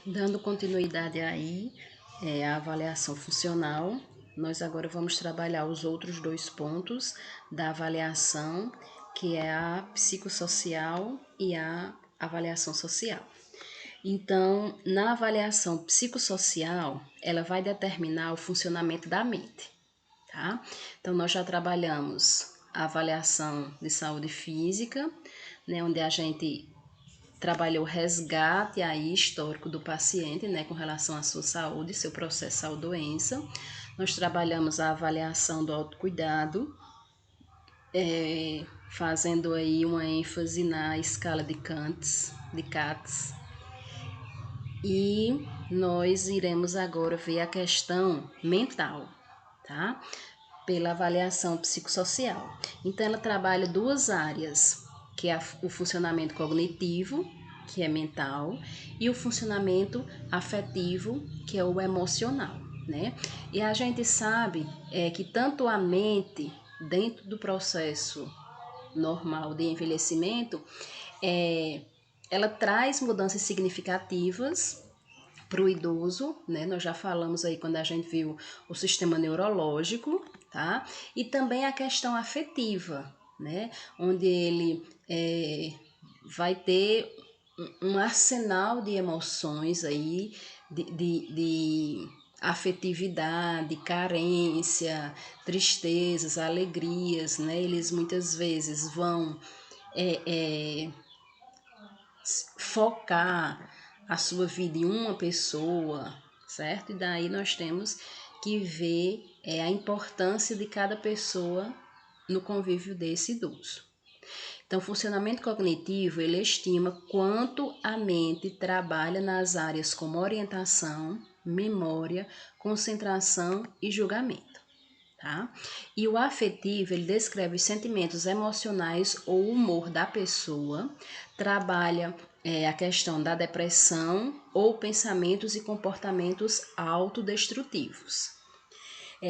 Dando continuidade aí à avaliação funcional, nós agora vamos trabalhar os outros dois pontos da avaliação, que é a psicossocial e a avaliação social. Então, na avaliação psicossocial, ela vai determinar o funcionamento da mente, tá? Então, nós já trabalhamos a avaliação de saúde física, né, onde a gente trabalhou o resgate aí histórico do paciente, né, com relação à sua saúde, seu processo saúde-doença. Nós trabalhamos a avaliação do autocuidado, fazendo aí uma ênfase na escala de Katz. E nós iremos agora ver a questão mental, tá? Pela avaliação psicossocial. Então, ela trabalha duas áreas, que é o funcionamento cognitivo, que é mental, e o funcionamento afetivo, que é o emocional, né? E a gente sabe que tanto a mente, dentro do processo normal de envelhecimento, ela traz mudanças significativas para o idoso, né? Nós já falamos aí quando a gente viu o sistema neurológico, tá? E também a questão afetiva, né? Onde ele vai ter um arsenal de emoções aí, de afetividade, carência, tristezas, alegrias, né? Eles muitas vezes vão focar a sua vida em uma pessoa, certo? E daí nós temos que ver a importância de cada pessoa no convívio desse idoso. Então, o funcionamento cognitivo, ele estima quanto a mente trabalha nas áreas como orientação, memória, concentração e julgamento. Tá? E o afetivo, ele descreve os sentimentos emocionais ou humor da pessoa, trabalha a questão da depressão ou pensamentos e comportamentos autodestrutivos.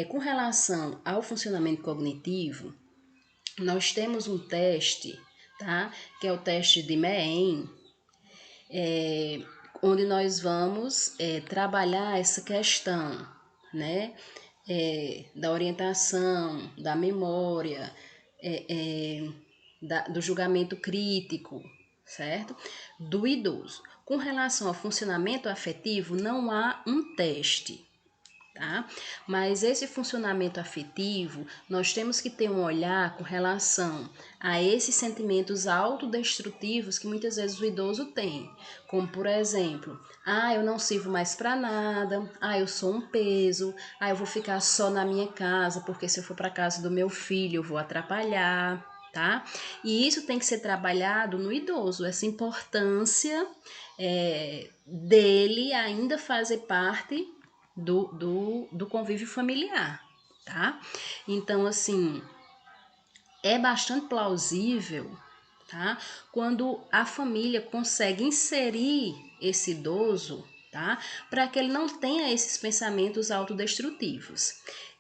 Com relação ao funcionamento cognitivo, nós temos um teste, tá? Que é o teste de Mehen, onde nós vamos trabalhar essa questão, né? Da orientação, da memória, do julgamento crítico, certo? Do idoso. Com relação ao funcionamento afetivo, não há um teste, tá? Mas esse funcionamento afetivo, nós temos que ter um olhar com relação a esses sentimentos autodestrutivos que muitas vezes o idoso tem, como por exemplo, eu não sirvo mais para nada, eu sou um peso, eu vou ficar só na minha casa, porque se eu for para casa do meu filho, eu vou atrapalhar, tá? E isso tem que ser trabalhado no idoso, essa importância dele ainda fazer parte do convívio familiar, tá? Então, assim, é bastante plausível, tá? Quando a família consegue inserir esse idoso, tá? Para que ele não tenha esses pensamentos autodestrutivos.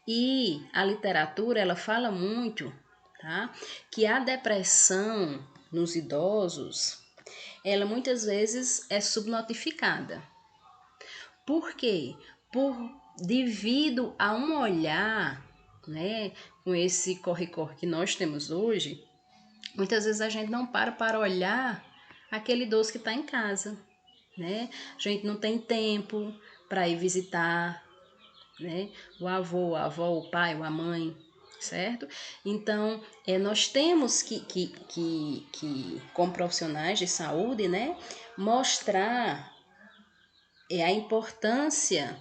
E a literatura, ela fala muito, tá? Que a depressão nos idosos, ela muitas vezes é subnotificada. Por quê? Devido a um olhar, né, com esse corre-corre que nós temos hoje, muitas vezes a gente não para olhar aquele idoso que está em casa, né? A gente não tem tempo para ir visitar, né, o avô, a avó, o pai, a mãe, certo? Então, nós temos que, como profissionais de saúde, né, mostrar a importância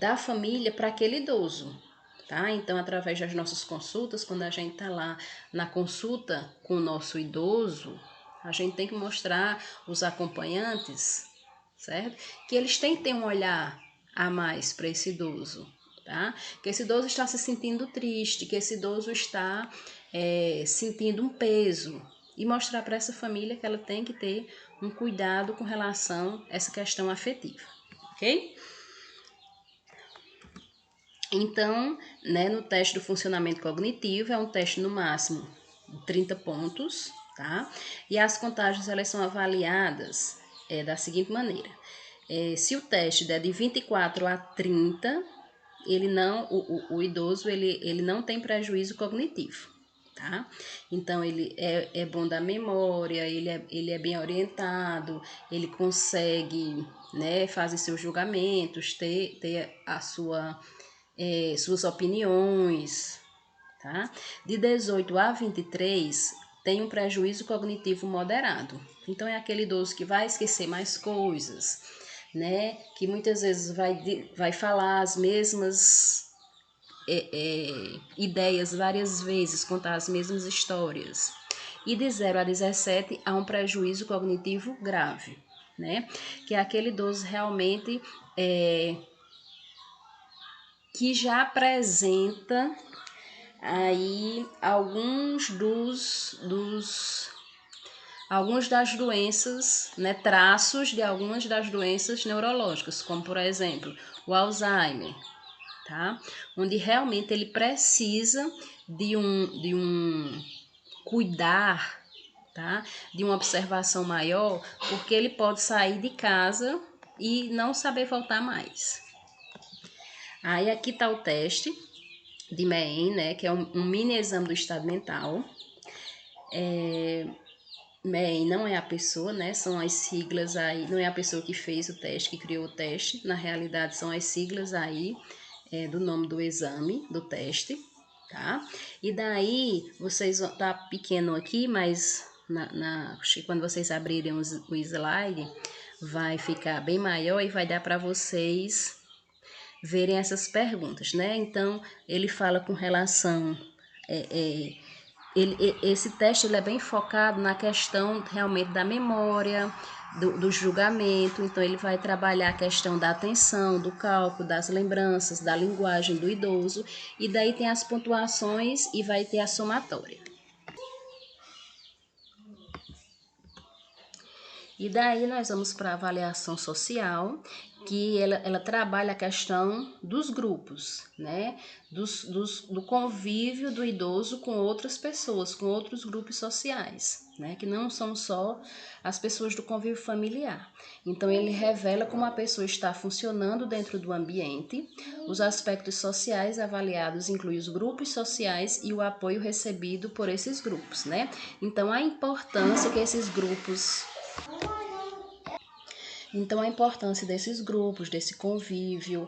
da família para aquele idoso, tá? Então, através das nossas consultas, quando a gente tá lá na consulta com o nosso idoso, a gente tem que mostrar os acompanhantes, certo? Que eles têm que ter um olhar a mais para esse idoso, tá? Que esse idoso está se sentindo triste, que esse idoso está sentindo um peso, e mostrar para essa família que ela tem que ter um cuidado com relação a essa questão afetiva, ok? Então, né, no teste do funcionamento cognitivo, é um teste no máximo de 30 pontos, tá? E as contagens, elas são avaliadas é da seguinte maneira. Se o teste der de 24 a 30, o idoso ele não tem prejuízo cognitivo, tá? Então, ele é bom da memória, ele é bem orientado, ele consegue, né, fazer seus julgamentos, ter suas opiniões, tá? De 18 a 23, tem um prejuízo cognitivo moderado. Então, é aquele idoso que vai esquecer mais coisas, né? Que muitas vezes vai falar as mesmas ideias várias vezes, contar as mesmas histórias. E de 0 a 17 há um prejuízo cognitivo grave, né? Que é aquele idoso realmente que já apresenta aí algumas das doenças, né, traços de algumas das doenças neurológicas, como por exemplo o Alzheimer, tá? Onde realmente ele precisa de um cuidar, tá? De uma observação maior, porque ele pode sair de casa e não saber voltar mais. Aí aqui tá o teste de MEN, né, que é um mini exame do estado mental. MEN não é a pessoa, né, são as siglas aí, não é a pessoa que fez o teste, que criou o teste, na realidade são as siglas aí do nome do exame, do teste, tá? E daí, vocês vão tá pequeno aqui, mas quando vocês abrirem o slide, vai ficar bem maior e vai dar para vocês verem essas perguntas, né? Então, ele fala com relação esse teste ele é bem focado na questão realmente da memória, do julgamento, então ele vai trabalhar a questão da atenção, do cálculo, das lembranças, da linguagem do idoso, e daí tem as pontuações e vai ter a somatória. E daí nós vamos para a avaliação social, que ela trabalha a questão dos grupos, né? Do convívio do idoso com outras pessoas, com outros grupos sociais, né? Que não são só as pessoas do convívio familiar. Então, ele revela como a pessoa está funcionando dentro do ambiente. Os aspectos sociais avaliados incluem os grupos sociais e o apoio recebido por esses grupos, né? Então, a importância que esses grupos... Então, a importância desses grupos, desse convívio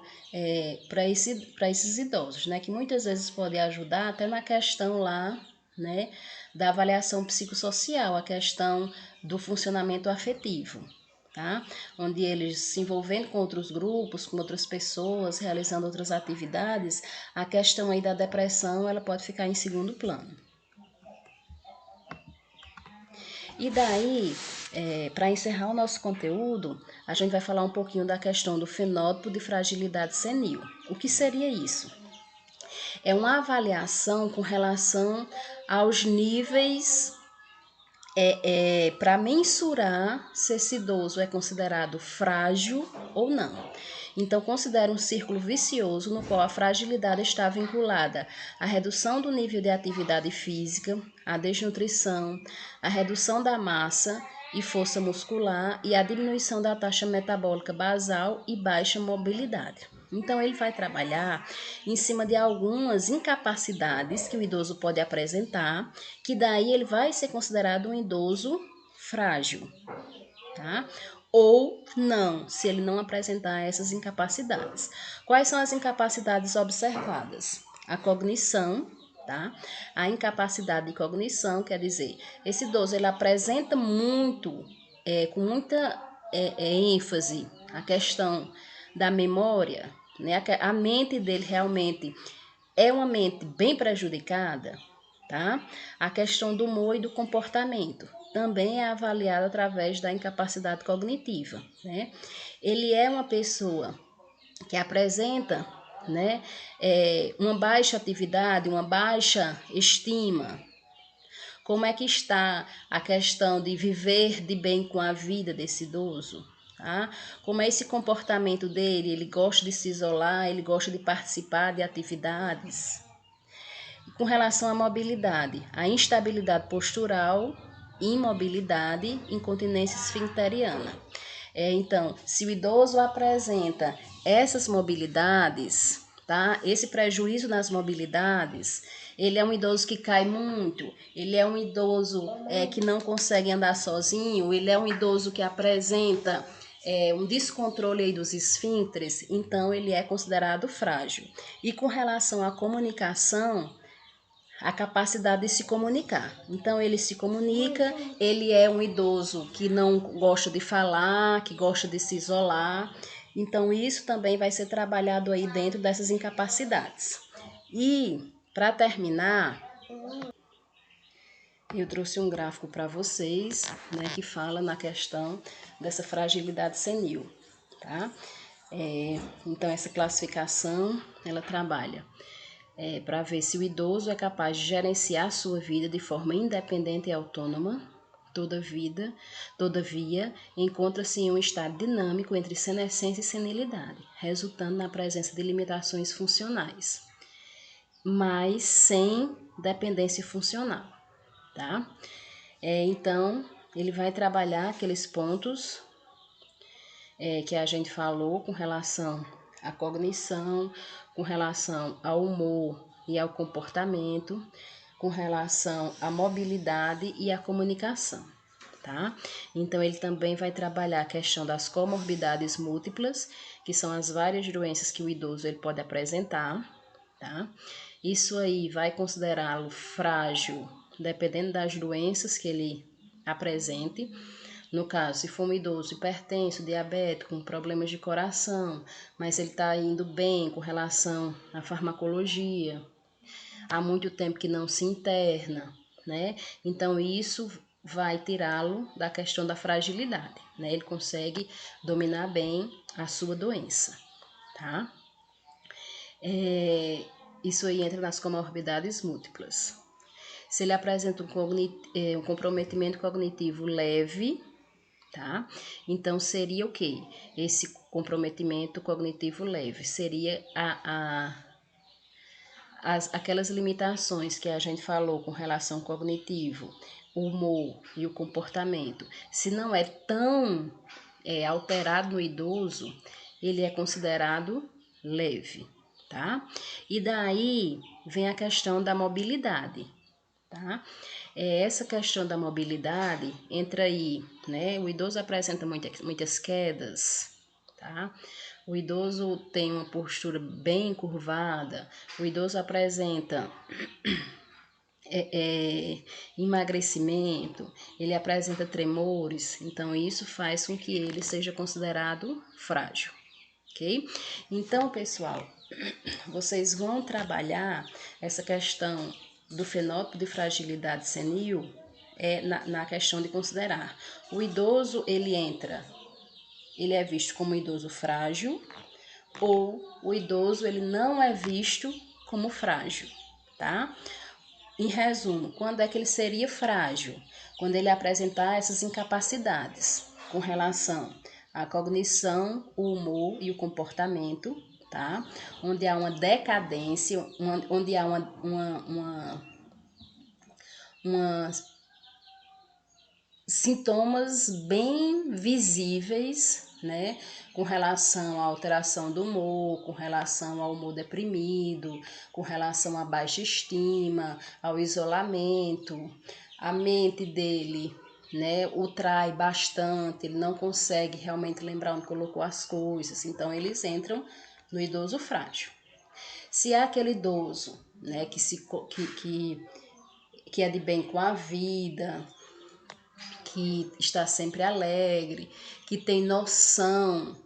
para esses idosos, né? Que muitas vezes pode ajudar até na questão lá, né? Da avaliação psicossocial, a questão do funcionamento afetivo, tá? Onde eles se envolvendo com outros grupos, com outras pessoas, realizando outras atividades, a questão aí da depressão, ela pode ficar em segundo plano. E daí, para encerrar o nosso conteúdo, a gente vai falar um pouquinho da questão do fenótipo de fragilidade senil. O que seria isso? É uma avaliação com relação aos níveis para mensurar se esse idoso é considerado frágil ou não. Então, considera um círculo vicioso no qual a fragilidade está vinculada à redução do nível de atividade física, à desnutrição, à redução da massa e força muscular e à diminuição da taxa metabólica basal e baixa mobilidade. Então, ele vai trabalhar em cima de algumas incapacidades que o idoso pode apresentar, que daí ele vai ser considerado um idoso frágil, tá? Ou não, se ele não apresentar essas incapacidades. Quais são as incapacidades observadas? A cognição, tá? A incapacidade de cognição, quer dizer, esse idoso ele apresenta com muita ênfase a questão da memória, né? A mente dele realmente é uma mente bem prejudicada, tá? A questão do humor e do comportamento também é avaliada através da incapacidade cognitiva, né? Ele é uma pessoa que apresenta, né, uma baixa atividade, uma baixa estima. Como é que está a questão de viver de bem com a vida desse idoso? Tá? Como é esse comportamento dele? Ele gosta de se isolar, ele gosta de participar de atividades. Com relação à mobilidade, a instabilidade postural, imobilidade, incontinência esfincteriana. Então, se o idoso apresenta essas mobilidades, tá? Esse prejuízo nas mobilidades, ele é um idoso que cai muito, ele é um idoso que não consegue andar sozinho, ele é um idoso que apresenta um descontrole aí dos esfíncteres, então ele é considerado frágil. E com relação à comunicação, a capacidade de se comunicar. Então ele se comunica, ele é um idoso que não gosta de falar, que gosta de se isolar. Então isso também vai ser trabalhado aí dentro dessas incapacidades. E para terminar, eu trouxe um gráfico para vocês, né, que fala na questão dessa fragilidade senil, tá? Então essa classificação ela trabalha para ver se o idoso é capaz de gerenciar sua vida de forma independente e autônoma. Todavia, encontra-se em um estado dinâmico entre senescência e senilidade, resultando na presença de limitações funcionais, mas sem dependência funcional, tá? Então, ele vai trabalhar aqueles pontos que a gente falou com relação à cognição, com relação ao humor e ao comportamento, com relação à mobilidade e à comunicação, tá? Então, ele também vai trabalhar a questão das comorbidades múltiplas, que são as várias doenças que o idoso ele pode apresentar, tá? Isso aí vai considerá-lo frágil, dependendo das doenças que ele apresente. No caso, se for um idoso hipertenso, diabético, com problemas de coração, mas ele está indo bem com relação à farmacologia, há muito tempo que não se interna, né? Então, isso vai tirá-lo da questão da fragilidade, né? Ele consegue dominar bem a sua doença, tá? Isso aí entra nas comorbidades múltiplas. Se ele apresenta um comprometimento cognitivo leve, tá? Então, seria o quê? Esse comprometimento cognitivo leve seria aquelas limitações que a gente falou com relação ao cognitivo, o humor e o comportamento. Se não é tão alterado no idoso, ele é considerado leve, tá? E daí vem a questão da mobilidade, tá? Essa questão da mobilidade entra aí, né? O idoso apresenta muitas quedas, tá? O idoso tem uma postura bem curvada, o idoso apresenta emagrecimento, ele apresenta tremores, então isso faz com que ele seja considerado frágil, ok? Então, pessoal, vocês vão trabalhar essa questão do fenótipo de fragilidade senil na questão de considerar. O idoso, ele é visto como idoso frágil, ou o idoso, ele não é visto como frágil, tá? Em resumo, quando é que ele seria frágil? Quando ele apresentar essas incapacidades com relação à cognição, o humor e o comportamento, tá? Onde há uma decadência, onde há uma sintomas bem visíveis, né, com relação à alteração do humor, com relação ao humor deprimido, com relação à baixa estima, ao isolamento, a mente dele, né, o trai bastante, ele não consegue realmente lembrar onde colocou as coisas, então eles entram no idoso frágil. Se é aquele idoso, né, que é de bem com a vida, que está sempre alegre, que tem noção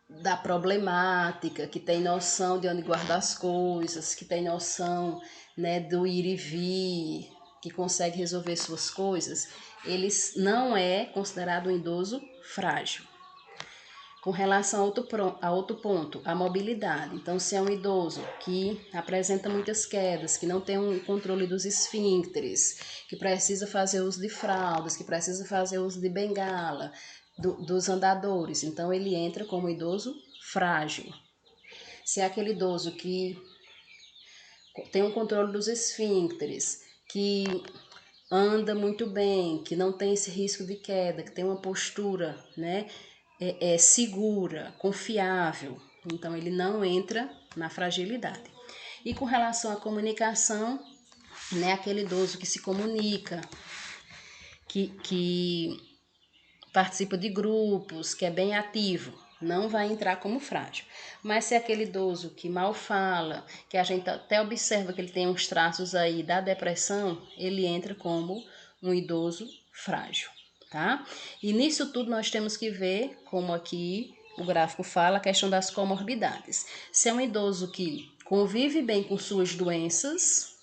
da problemática, que tem noção de onde guardar as coisas, que tem noção, né, do ir e vir, que consegue resolver suas coisas, ele não é considerado um idoso frágil. Com relação a outro ponto, a mobilidade. Então, se é um idoso que apresenta muitas quedas, que não tem um controle dos esfíncteres, que precisa fazer uso de fraldas, que precisa fazer uso de bengala, dos andadores, então ele entra como idoso frágil. Se é aquele idoso que tem um controle dos esfíncteres, que anda muito bem, que não tem esse risco de queda, que tem uma postura, né, é segura, confiável. Então, ele não entra na fragilidade. E com relação à comunicação, né, aquele idoso que se comunica, que participa de grupos, que é bem ativo, não vai entrar como frágil. Mas se é aquele idoso que mal fala, que a gente até observa que ele tem uns traços aí da depressão, ele entra como um idoso frágil, tá? E nisso tudo nós temos que ver, como aqui o gráfico fala, a questão das comorbidades. Se é um idoso que convive bem com suas doenças,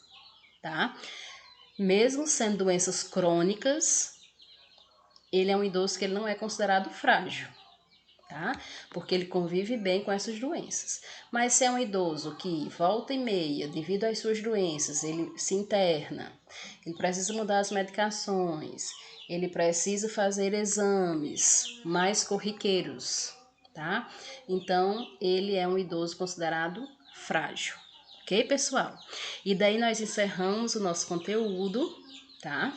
tá? Mesmo sendo doenças crônicas, ele é um idoso que ele não é considerado frágil, tá? Porque ele convive bem com essas doenças. Mas se é um idoso que volta e meia, devido às suas doenças, ele se interna, ele precisa mudar as medicações, ele precisa fazer exames mais corriqueiros, tá? Então, ele é um idoso considerado frágil. Ok, pessoal? E daí nós encerramos o nosso conteúdo, tá?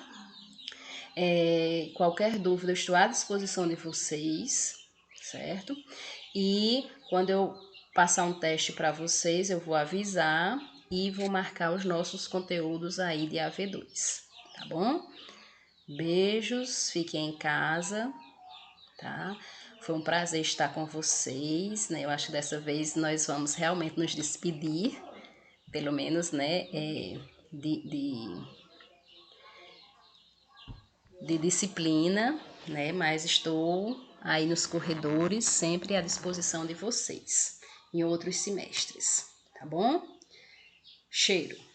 Qualquer dúvida, eu estou à disposição de vocês, certo? E quando eu passar um teste para vocês, eu vou avisar e vou marcar os nossos conteúdos aí de AV2, tá bom? Beijos, fiquem em casa, tá? Foi um prazer estar com vocês, né? Eu acho que dessa vez nós vamos realmente nos despedir, pelo menos, né? De disciplina, né? Mas estou aí nos corredores, sempre à disposição de vocês, em outros semestres, tá bom? Cheiro!